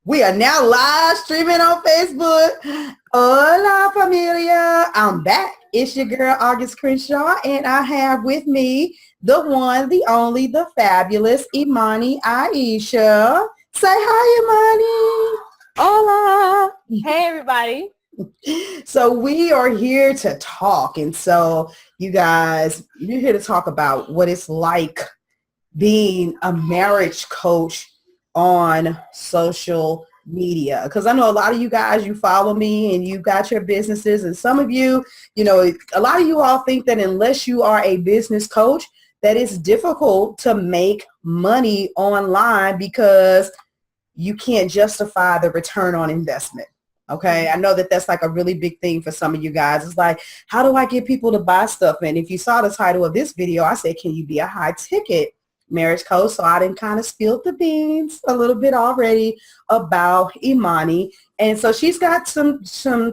We are now live streaming on Facebook. Hola, familia. I'm back. It's your girl, August Crenshaw, and I have with me the one, the only, the fabulous Imani Aisha. Say hi, Imani. Hola. Hey, everybody. So we are here to talk. And so you guys, you're here to talk about what it's like being a marriage coach on social media. Because I know a lot of you guys, you follow me and you've got your businesses, and some of you, a lot of you all think that unless you are a business coach, that it's difficult to make money online because you can't justify the return on investment. Okay. I know that that's like a really big thing for some of you guys. It's like, how do I get people to buy stuff? And if you saw the title of this video, I said, can you be a high ticket marriage coach? So I didn't kind of spill the beans a little bit already about Imani. And so she's got some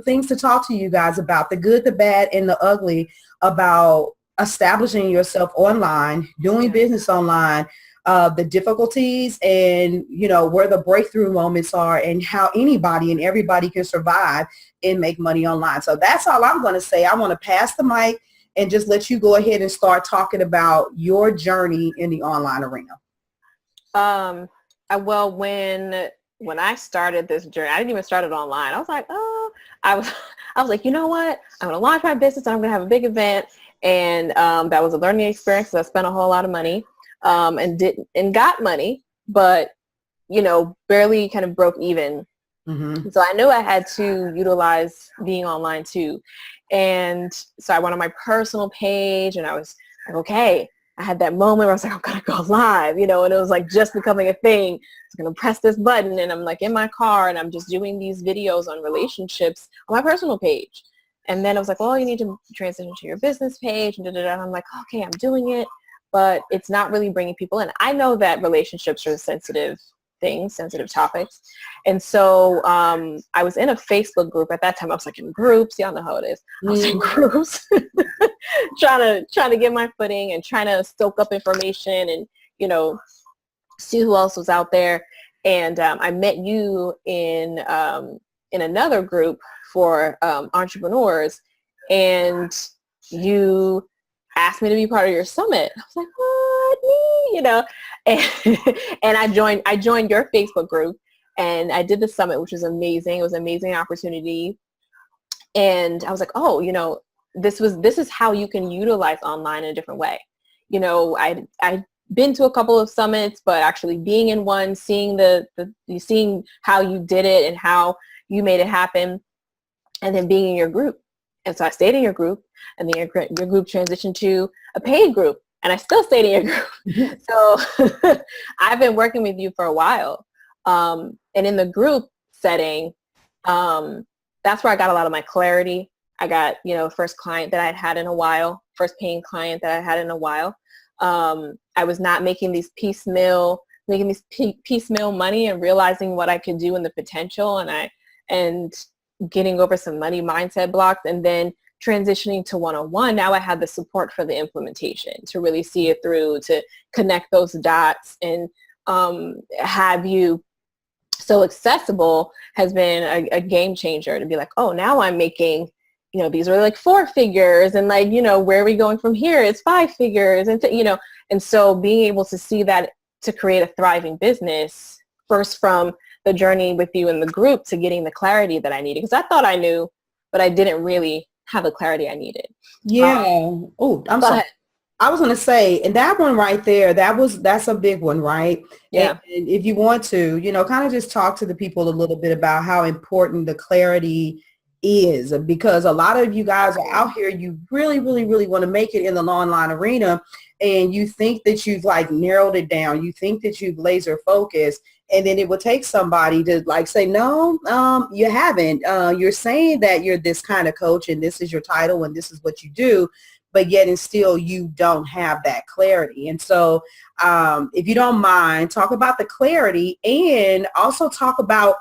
things to talk to you guys about, the good, the bad, and the ugly, about establishing yourself online, doing business online, the difficulties, and where the breakthrough moments are, and how anybody and everybody can survive and make money online. So that's all I'm going to say. I want to pass the mic and just let you go ahead and start talking about your journey in the online arena. Well, when I started this journey, I didn't even start it online. I was like, I was like, you know what? I'm going to launch my business and I'm going to have a big event. And that was a learning experience because I spent a whole lot of money. And got money, but barely kind of broke even. Mm-hmm. So I knew I had to utilize being online too. And so I went on my personal page and I was like, okay, I had that moment where I was like, I'm going to go live, and it was like just becoming a thing. I was going to press this button and I'm like in my car and I'm just doing these videos on relationships on my personal page. And then I was like, well, you need to transition to your business page and and I'm like, okay, I'm doing it. But it's not really bringing people in. I know that relationships are sensitive things, sensitive topics. And so I was in a Facebook group at that time. I was like in groups. Y'all know how it is. I was in groups trying to get my footing and trying to stoke up information and, see who else was out there. And I met you in another group for entrepreneurs, and you asked me to be part of your summit. I was like, what? And I joined your Facebook group and I did the summit, which was amazing. It was an amazing opportunity. And I was like, oh, this is how you can utilize online in a different way. I'd been to a couple of summits, but actually being in one, seeing seeing how you did it and how you made it happen, and then being in your group. And so I stayed in your group, and then your group transitioned to a paid group, and I still stayed in your group. So I've been working with you for a while. And in the group setting, that's where I got a lot of my clarity. I got, first client that I'd had in a while, first paying client that I had in a while. I was not making these piecemeal money and realizing what I could do and the potential, and getting over some money mindset blocks, and then transitioning to one-on-one. Now I have the support for the implementation to really see it through, to connect those dots, and have you so accessible has been a game changer, to be like, oh, now I'm making, these are like 4 figures, and like, where are we going from here? It's 5 figures. And, and so being able to see that, to create a thriving business, first from the journey with you in the group to getting the clarity that I needed, because I thought I knew, but I didn't really have the clarity I needed. Yeah. I'm sorry. I was going to say, and that one right there, that's a big one, right? Yeah. And if you want to, kind of just talk to the people a little bit about how important the clarity is, because a lot of you guys are out here, you really, really, really want to make it in the online arena, and you think that you've like narrowed it down. You think that you've laser focused, and then it would take somebody to like say, no, you haven't. You're saying that you're this kind of coach and this is your title and this is what you do, but yet and still you don't have that clarity. And so if you don't mind, talk about the clarity, and also talk about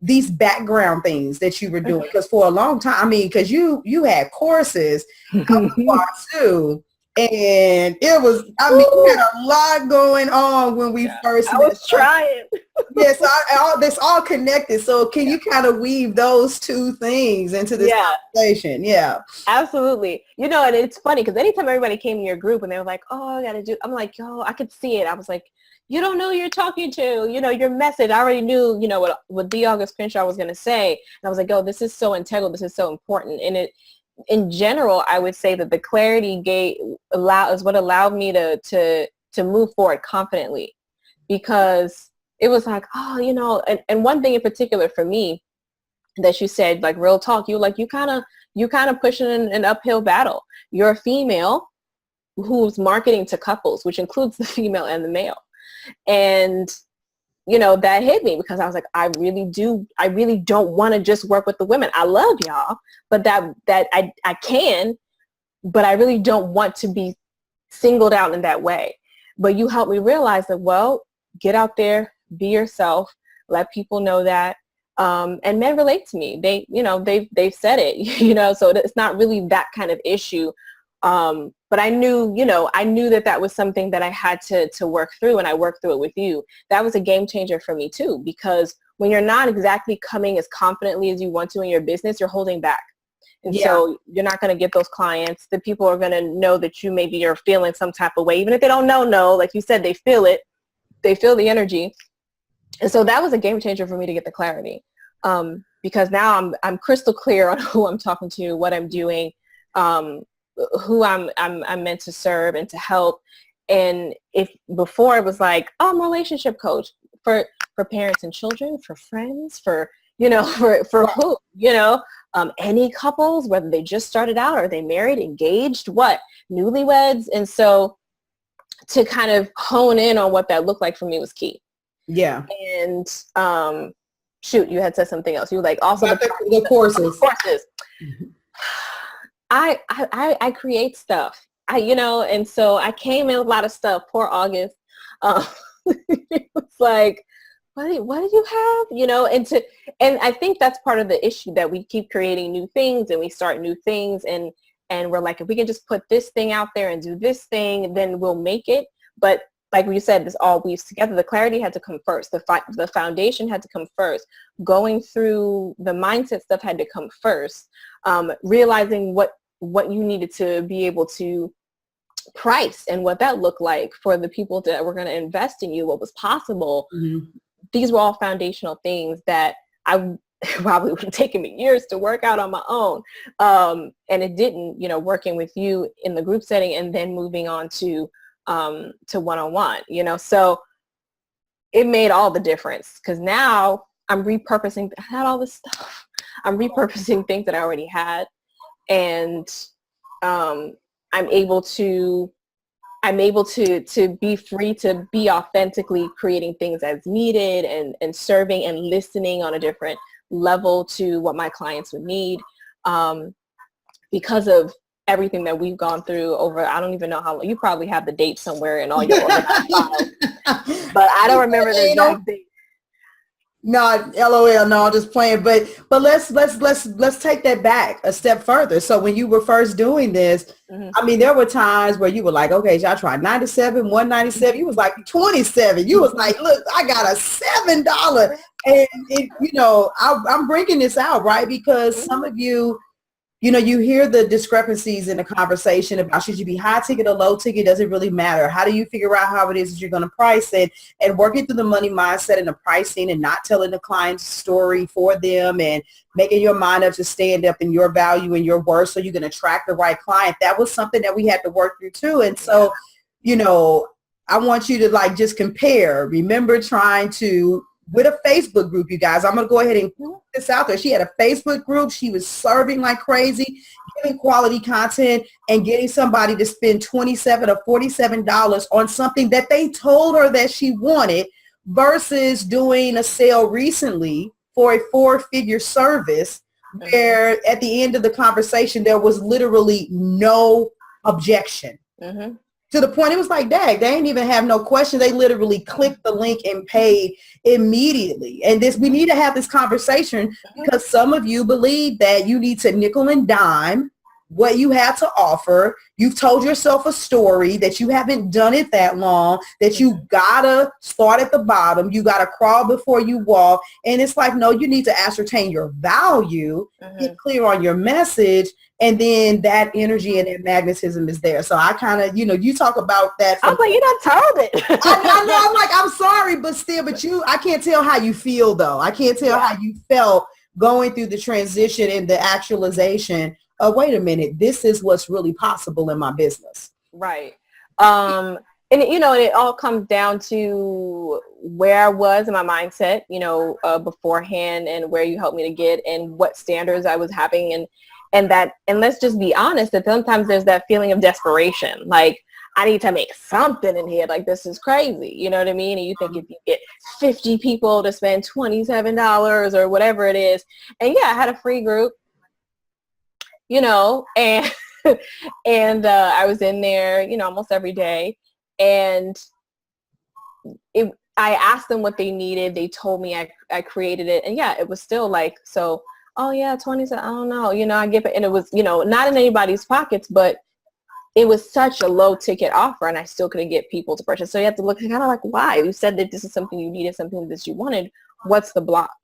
these background things that you were doing. Because for a long time, because you had courses too, And it was, I mean, we had a lot going on when we first I was trying. Yes, this all connected. So can you kind of weave those two things into this conversation? Yeah. Absolutely. You know, and it's funny because anytime everybody came in your group and they were like, oh, I got to do, I'm like, yo, I could see it. I was like, you don't know who you're talking to, you know, your message. I already knew, you know, what the August Crenshaw was going to say. And I was like, oh, this is so integral. This is so important. And it, in general, I would say that the clarity is what allowed me to move forward confidently, because it was like, oh, you know, and one thing in particular for me that you said, like real talk, you kind of pushing an uphill battle. You're a female who's marketing to couples, which includes the female and the male. And you know, that hit me because I was like, I really don't want to just work with the women. I love y'all, but that I can, but I really don't want to be singled out in that way. But you helped me realize that, well, get out there, be yourself, let people know that. And men relate to me. They, you know, they've said it, you know, so it's not really that kind of issue. But I knew, you know, that was something that I had to work through, and I worked through it with you. That was a game changer for me too, because when you're not exactly coming as confidently as you want to in your business, you're holding back. And so you're not going to get those clients. The people are going to know that you maybe are feeling some type of way, even if they don't know, like you said, they feel it, they feel the energy. And so that was a game changer for me to get the clarity. Because now I'm crystal clear on who I'm talking to, what I'm doing, who I'm meant to serve and to help. And if before it was like, oh, I'm a relationship coach for parents and children, for friends, for, you know, for who, you know, any couples, whether they just started out or they married, engaged, newlyweds. And so to kind of hone in on what that looked like for me was key. Yeah. And shoot, you had said something else. You were like, also the courses. Mm-hmm. I create stuff. You know, and so I came in with a lot of stuff. Poor August. It was like, what do you have? You know, and I think that's part of the issue, that we keep creating new things and we start new things, and we're like, if we can just put this thing out there and do this thing, then we'll make it. But like we said, this all weaves together. The clarity had to come first. The foundation had to come first. Going through the mindset stuff had to come first. Realizing what you needed to be able to price and what that looked like for the people that were going to invest in you, what was possible. Mm-hmm. These were all foundational things that I probably would have taken me years to work out on my own. And it didn't, you know, working with you in the group setting and then moving on to one-on-one, you know, so it made all the difference, because now I'm repurposing. I had all this stuff. I'm repurposing things that I already had, and I'm able to be free to be authentically creating things as needed, and serving and listening on a different level to what my clients would need, because of everything that we've gone through over, I don't even know how long. You probably have the date somewhere in all your organized files, but I don't remember the exact date. No, LOL, no, just playing. But let's take that back a step further. So when you were first doing this, mm-hmm. I mean, there were times where you were like, okay, y'all tried 97, 197. You was like 27. You was like, look, I got a $7. And it, you know, I'm bringing this out, right? Because mm-hmm. some of you, you know, you hear the discrepancies in the conversation about should you be high ticket or low ticket, doesn't really matter. How do you figure out how it is that you're going to price it, and working through the money mindset and the pricing, and not telling the client's story for them, and making your mind up to stand up in your value and your worth so you can attract the right client. That was something that we had to work through too. And so, you know, I want you to like just compare. Remember trying to, with a Facebook group, you guys, I'm going to go ahead and put this out there. She had a Facebook group. She was serving like crazy, giving quality content, and getting somebody to spend $27 or $47 on something that they told her that she wanted, versus doing a sale recently for a 4-figure service where at the end of the conversation, there was literally no objection. Mm-hmm. To the point it was like, dang, they didn't even have no question. They literally clicked the link and paid immediately. And we need to have this conversation, because some of you believe that you need to nickel and dime what you have to offer. You've told yourself a story that you haven't done it that long, that you gotta start at the bottom. You gotta crawl before you walk. And it's like, no, you need to ascertain your value, get clear on your message, and then that energy and that magnetism is there. So I kind of, you talk about that. I was like, you done told it. I know. I'm like, I'm sorry, but I can't tell how you feel though. I can't tell how you felt going through the transition and the actualization. Oh, wait a minute, this is what's really possible in my business. Right. And it all comes down to where I was in my mindset, beforehand, and where you helped me to get, and what standards I was having. And let's just be honest, that sometimes there's that feeling of desperation. Like, I need to make something in here. Like, this is crazy. You know what I mean? And you think if you get 50 people to spend $27 or whatever it is. And yeah, I had a free group, and and I was in there, almost every day. And I asked them what they needed. They told me I created it. And yeah, it was still like, so, oh yeah, 20, I don't know, I get it. And it was, not in anybody's pockets, but it was such a low ticket offer, and I still couldn't get people to purchase. So you have to look kind of like, why? You said that this is something you needed, something that you wanted. What's the block,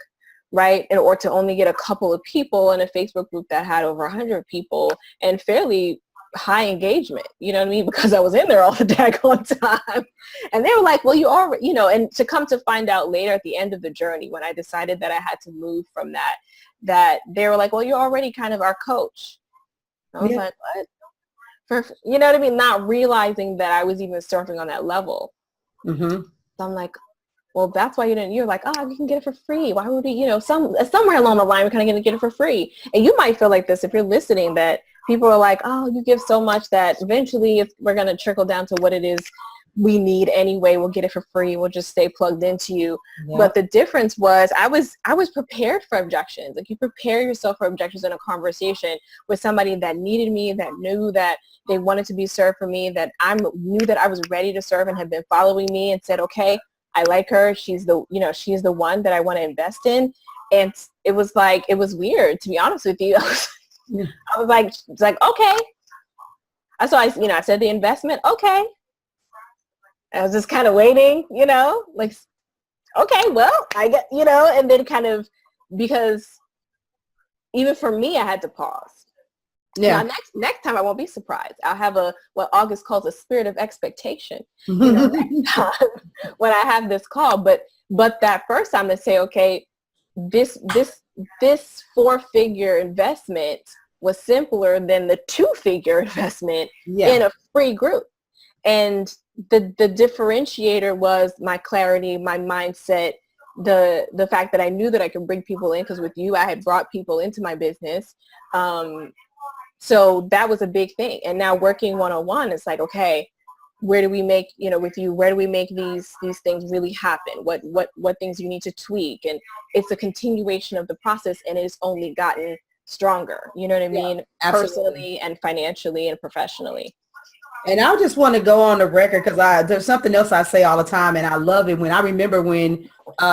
right? And or to only get a couple of people in a Facebook group that had over 100 people and fairly high engagement, you know what I mean? Because I was in there all the daggone time. And they were like, well, you already, and to come to find out later at the end of the journey, when I decided that I had to move from that they were like, well, you're already kind of our coach. I was like, what? You know what I mean? Not realizing that I was even surfing on that level. So I'm like, well, that's why you're like, oh, you can get it for free. Why would we, somewhere along the line, we're kind of going to get it for free. And you might feel like this if you're listening, that people are like, oh, you give so much that eventually we're going to trickle down to what it is we need anyway. We'll get it for free. We'll just stay plugged into you. Yeah. But the difference was I was prepared for objections. Like, you prepare yourself for objections in a conversation with somebody that needed me, that knew that they wanted to be served for me, that I knew that I was ready to serve and had been following me and said, okay, I like her. She's the one that I want to invest in. And it was weird, to be honest with you. I was like, okay. So I said the investment, okay. I was just kind of waiting, like, okay, well, I get, and then kind of, because even for me, I had to pause. Yeah. Now, next time I won't be surprised. I'll have what August calls a spirit of expectation, next time when I have this call. But that first time to say, okay, this 4-figure investment was simpler than the 2-figure investment in a free group. And the differentiator was my clarity, my mindset, the fact that I knew that I could bring people in, because with you, I had brought people into my business. So that was a big thing. And now working one-on-one, it's like, okay, where do we make, with you, where do we make these things really happen? What things you need to tweak? And it's a continuation of the process, and it's only gotten stronger. You know what I mean? Absolutely. Personally and financially and professionally. And I just want to go on the record, because there's something else I say all the time, and I love it. I remember when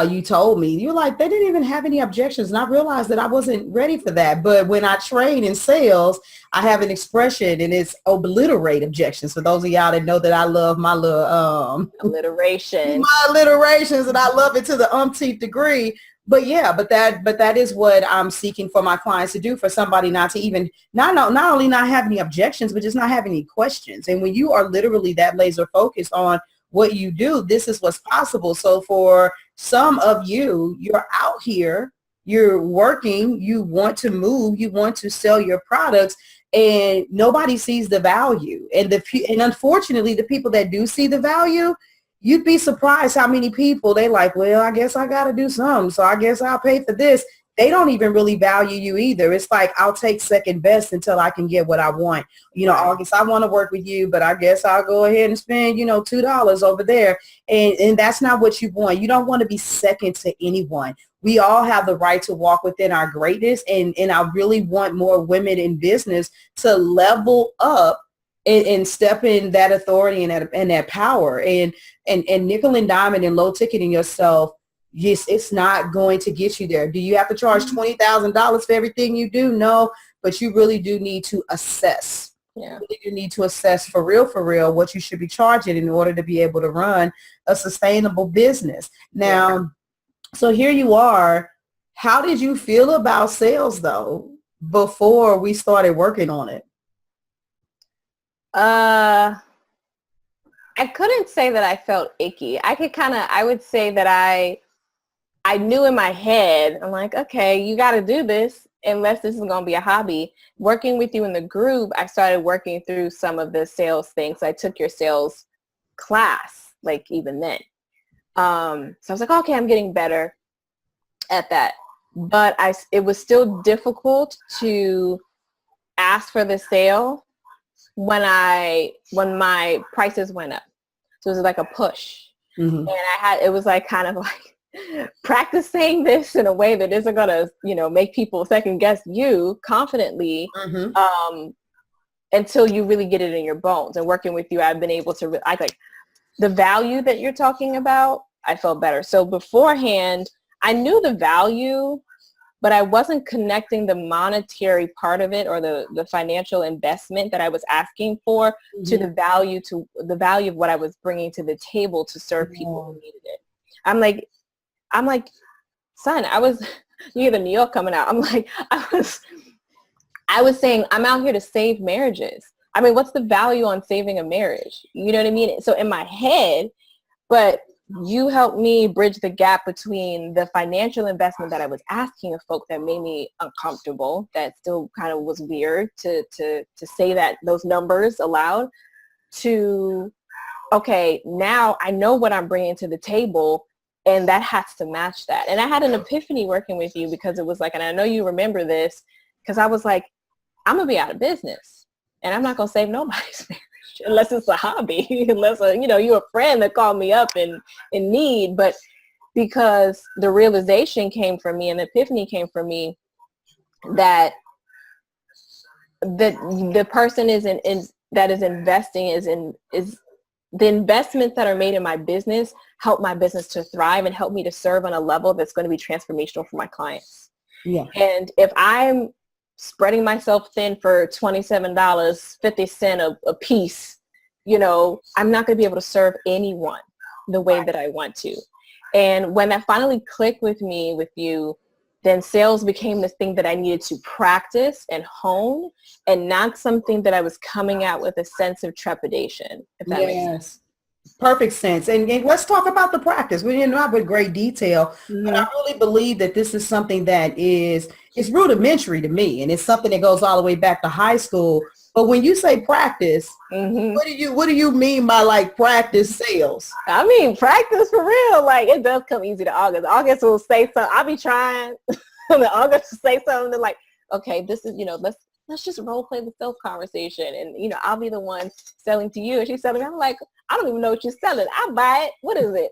you told me, you're like, they didn't even have any objections. And I realized that I wasn't ready for that. But when I train in sales, I have an expression, and it's obliterate objections. For those of y'all that know that I love my little alliteration, my alliterations, and I love it to the umpteenth degree. But yeah, but that is what I'm seeking for my clients to do, for somebody not only not have any objections, but just not have any questions. And when you are literally that laser focused on what you do, this is what's possible. So for some of you, you're out here, you're working, you want to move, you want to sell your products, and nobody sees the value. And unfortunately, the people that do see the value, you'd be surprised how many people they like, well, I guess I got to do something, so I guess I'll pay for this. They don't even really value you either. It's like, I'll take second best until I can get what I want. August, I want to work with you, but I guess I'll go ahead and spend, $2 over there. And that's not what you want. You don't want to be second to anyone. We all have the right to walk within our greatness. And I really want more women in business to level up and step in that authority and that power, and nickel and diamond and low ticketing yourself yes, it's not going to get you there. Do you have to charge $20,000 for everything you do? No, but you really do need to assess. Yeah. You need to assess for real, what you should be charging in order to be able to run a sustainable business. Now, so here you are. How did you feel about sales though before we started working on it? I couldn't say that I felt icky. I would say that I knew in my head, I'm like, okay, you got to do this unless this is going to be a hobby. Working with you in the group, I started working through some of the sales things. I took your sales class, like even then. So I was like, okay, I'm getting better at that. But it was still difficult to ask for the sale when my prices went up. So it was like a push. Mm-hmm. And it was like kind of like practice saying this in a way that isn't going to, make people second guess you confidently until you really get it in your bones. And working with you, I've been able to, like the value that you're talking about, I felt better. So beforehand, I knew the value, but I wasn't connecting the monetary part of it or the financial investment that I was asking for to the value of what I was bringing to the table to serve people who needed it. I'm like, son, you hear the New York coming out. I'm like, I was saying, I'm out here to save marriages. I mean, what's the value on saving a marriage? You know what I mean? So in my head, but you helped me bridge the gap between the financial investment that I was asking of folk that made me uncomfortable, that still kind of was weird to say that those numbers aloud, to, okay, now I know what I'm bringing to the table, and that has to match that. And I had an epiphany working with you because it was like, and I know you remember this, because I was like, I'm going to be out of business, and I'm not going to save nobody's marriage unless it's a hobby, unless, you're a friend that called me up in need. But because the realization came from me and the epiphany came from me that the person that is investing is the investments that are made in my business help my business to thrive and help me to serve on a level that's going to be transformational for my clients. Yeah. And if I'm spreading myself thin for $27.50 a piece, I'm not going to be able to serve anyone the way that I want to. And when that finally clicked with you, then sales became this thing that I needed to practice and hone, and not something that I was coming at with a sense of trepidation, if that makes sense. Perfect sense. And let's talk about the practice. We didn't know with great detail, but I really believe that this is something that it's rudimentary to me, and it's something that goes all the way back to high school. But when you say practice, what do you mean by like practice sales? I mean, practice for real. Like, it does come easy to August. August will say something. I'll be trying. And then August will say something like, okay, this is, let's just role play the sales conversation. And, I'll be the one selling to you. And she's selling. I'm like, I don't even know what you're selling. I buy it. What is it?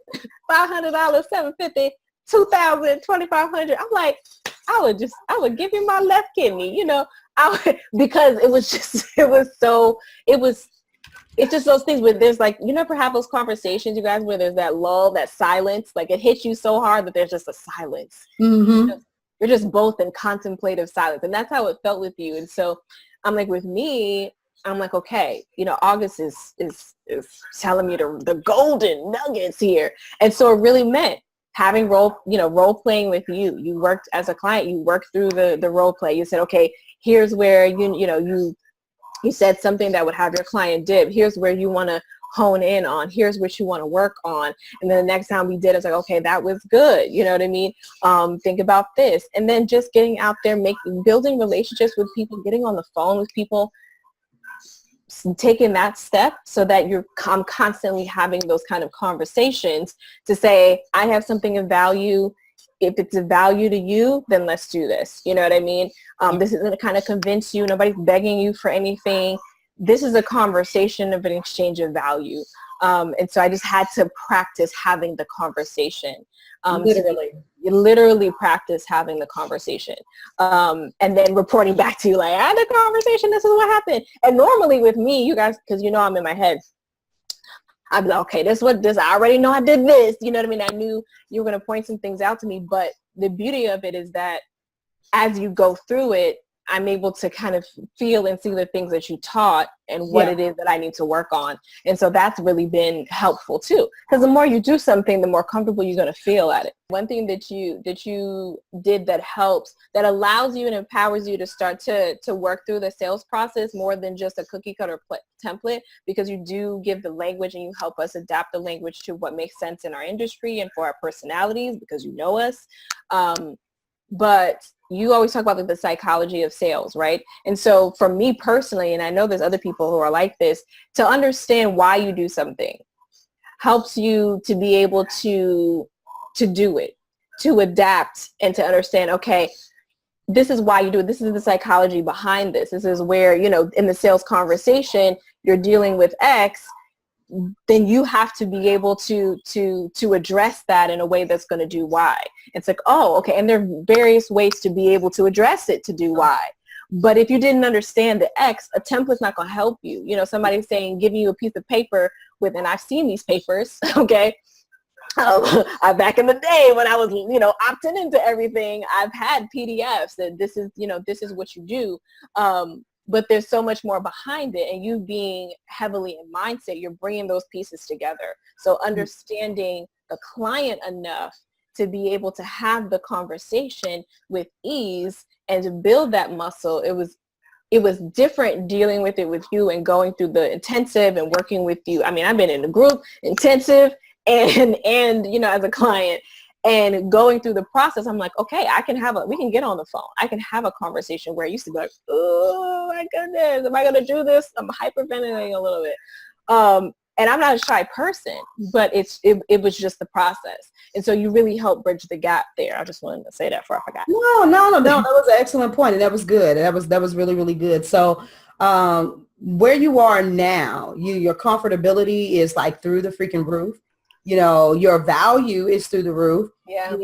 $500, $750, $2,000, $2,500. I'm like, I would give you my left kidney, because it's just those things where there's like, you never have those conversations, you guys, where there's that lull, that silence, like it hits you so hard that there's just a silence. You're just both in contemplative silence. And that's how it felt with you. And so I'm like, with me, I'm like, okay, August is telling me the golden nuggets here. And so it really meant having role playing with you. You worked as a client, you worked through the role play. You said, okay, here's where you said something that would have your client dip. Here's where you want to hone in on. Here's what you want to work on. And then the next time we did, it's like, okay, that was good. You know what I mean? Think about this. And then just getting out there, building relationships with people, getting on the phone with people, taking that step so that I'm constantly having those kind of conversations to say, I have something of value. If it's of value to you, then let's do this. You know what I mean? This isn't to kind of convince you. Nobody's begging you for anything. This is a conversation of an exchange of value. And so I just had to practice having the conversation. Literally practice having the conversation. And then reporting back to you like, I had a conversation, this is what happened. And normally with me, you guys, because I'm in my head, I'd be like, okay, I already know I did this. You know what I mean? I knew you were going to point some things out to me. But the beauty of it is that as you go through it, I'm able to kind of feel and see the things that you taught and what it is that I need to work on. And so that's really been helpful too. Because the more you do something, the more comfortable you're going to feel at it. One thing that you did that helps, that allows you and empowers you to start to work through the sales process more than just a cookie cutter template, because you do give the language and you help us adapt the language to what makes sense in our industry and for our personalities, because you know us. But you always talk about like the psychology of sales, right? And so for me personally, and I know there's other people who are like this, to understand why you do something helps you to be able to do it, to adapt and to understand, okay, this is why you do it. This is the psychology behind this. This is where, you know, in the sales conversation, you're dealing with X, then you have to be able to address that in a way that's going to do Y. It's like, oh, okay. And there are various ways to be able to address it to do Y. But if you didn't understand the X, a template's not going to help you. You know, somebody's saying, giving you a piece of paper with, and I've seen these papers, okay? Back in the day when I was, you know, opting into everything, I've had PDFs that this is, you know, this is what you do. But there's so much more behind it, and you being heavily in mindset, you're bringing those pieces together. So understanding the client enough to be able to have the conversation with ease and to build that muscle. It was different dealing with it with you and going through the intensive and working with you. I mean, I've been in the group intensive and you know, as a client, and going through the process, I'm like, okay, we can get on the phone. I can have a conversation where I used to be like, oh my goodness, am I going to do this? I'm hyperventilating a little bit. And I'm not a shy person, but it was just the process. And so you really helped bridge the gap there. I just wanted to say that before I forgot. No, that was an excellent point, and that was good. That was really, really good. So where you are now, your comfortability is like through the freaking roof. You know, your value is through the roof. Yeah.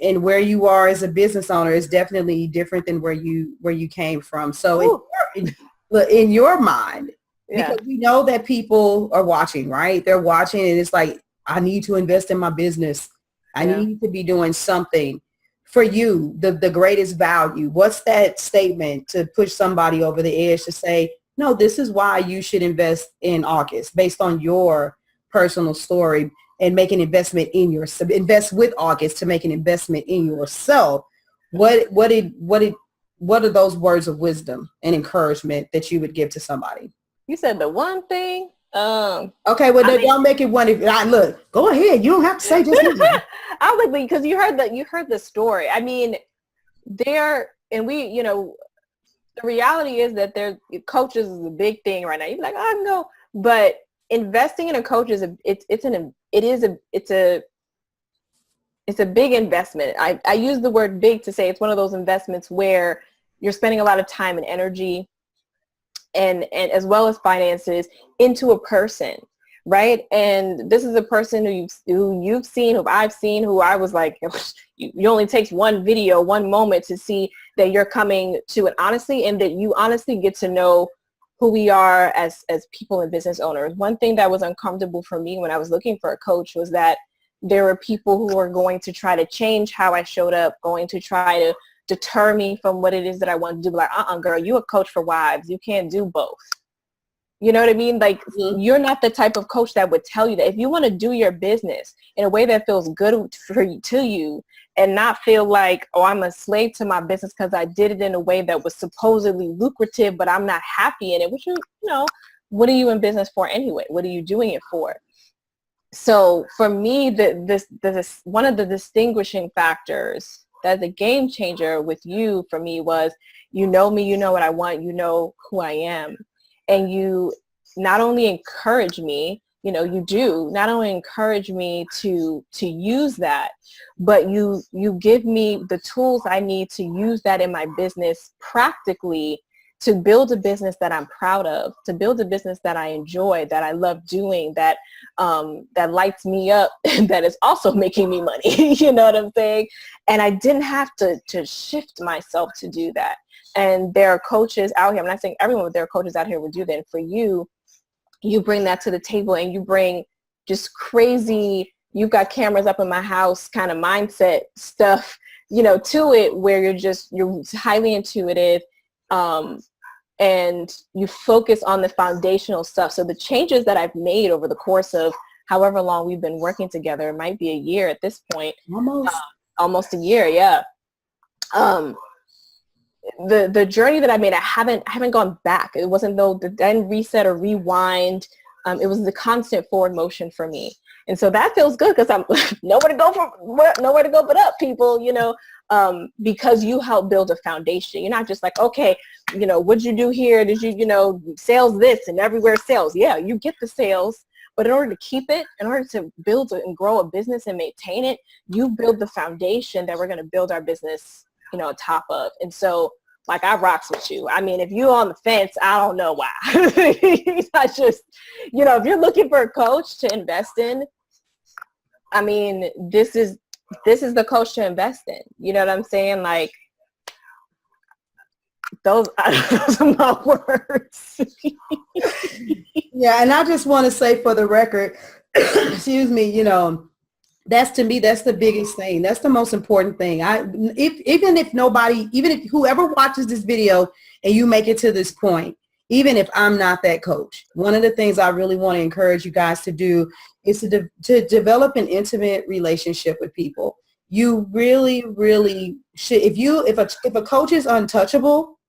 And where you are as a business owner is definitely different than where you came from. So in your mind, because we know that people are watching, right? They're watching, and it's like, I need to invest in my business. I need to be doing something. For you, the greatest value, what's that statement to push somebody over the edge to say, no, this is why you should invest in August based on your personal story, and make an investment in invest with August to make an investment in yourself. What are those words of wisdom and encouragement that you would give to somebody? You said the one thing. Okay, well, don't make it one. Look, go ahead. You don't have to say just I was like, because you heard the story. I mean, we, you know, the reality is that coaches is a big thing right now. You're like, oh, I can go, but investing in a coach is a big investment. I use the word big to say it's one of those investments where you're spending a lot of time and energy and as well as finances into a person, right? And this is a person who you've seen, who I've seen, who I was like, you only takes one video, one moment to see that you're coming to it honestly, and that you honestly get to know who we are as people and business owners. One thing that was uncomfortable for me when I was looking for a coach was that there were people who were going to try to change how I showed up, going to try to deter me from what it is that I want to do. Like, girl, you a coach for wives. You can't do both. You know what I mean? Like, you're not the type of coach that would tell you that. If you want to do your business in a way that feels good to you, and not feel like, oh, I'm a slave to my business because I did it in a way that was supposedly lucrative, but I'm not happy in it, which, you know, what are you in business for anyway? What are you doing it for? So for me, this one of the distinguishing factors that the game changer with you for me was, you know me, you know what I want, you know who I am. And you not only encourage me, you know, you do not only encourage me to use that, but you give me the tools I need to use that in my business practically, to build a business that I'm proud of, to build a business that I enjoy, that I love doing, that lights me up, that is also making me money. You know what I'm saying? And I didn't have to shift myself to do that. And there are coaches out here. I'm not saying everyone, but there are coaches out here would do that. And for you, you bring that to the table, and you bring just crazy, you've got cameras up in my house kind of mindset stuff, to it, where you're highly intuitive, and you focus on the foundational stuff. So the changes that I've made over the course of however long we've been working together, it might be a year at this point. Almost a year, yeah. The journey that I made, I haven't gone back. It wasn't though the then reset or rewind. It was the constant forward motion for me. And so that feels good because I'm nowhere to go but up, people, because you help build a foundation. You're not just like, okay, what'd you do here? Did you, sales this and everywhere sales? Yeah, you get the sales, but in order to keep it, in order to build and grow a business and maintain it, you build the foundation that we're going to build our business, on top of. And so, like, I rocks with you. I mean, if you're on the fence, I don't know why. I just, if you're looking for a coach to invest in, I mean, this is the coach to invest in. You know what I'm saying? Like, those are my words. Yeah, and I just want to say for the record, excuse me, that's, to me, that's the biggest thing. That's the most important thing. Even if whoever watches this video and you make it to this point, even if I'm not that coach, one of the things I really want to encourage you guys to do is to develop an intimate relationship with people. You really, really should. If a coach is untouchable,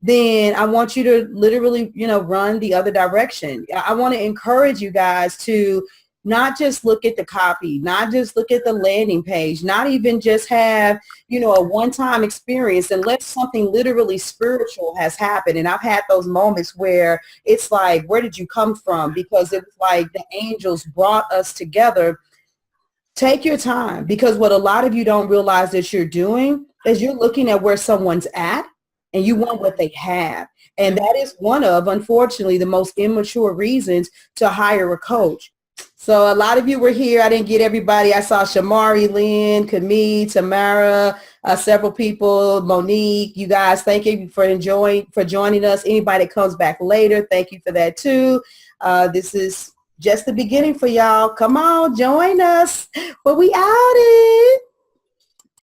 then I want you to literally, run the other direction. I want to encourage you guys to not just look at the copy, not just look at the landing page, not even just have, a one-time experience, unless something literally spiritual has happened. And I've had those moments where it's like, where did you come from? Because it was like the angels brought us together. Take your time, because what a lot of you don't realize that you're doing is you're looking at where someone's at and you want what they have. And that is one of, unfortunately, the most immature reasons to hire a coach. So a lot of you were here. I didn't get everybody. I saw Shamari, Lynn, Camille, Tamara, several people, Monique. You guys, thank you for joining us. Anybody that comes back later, thank you for that too. This is just the beginning for y'all. Come on, join us. But we outed.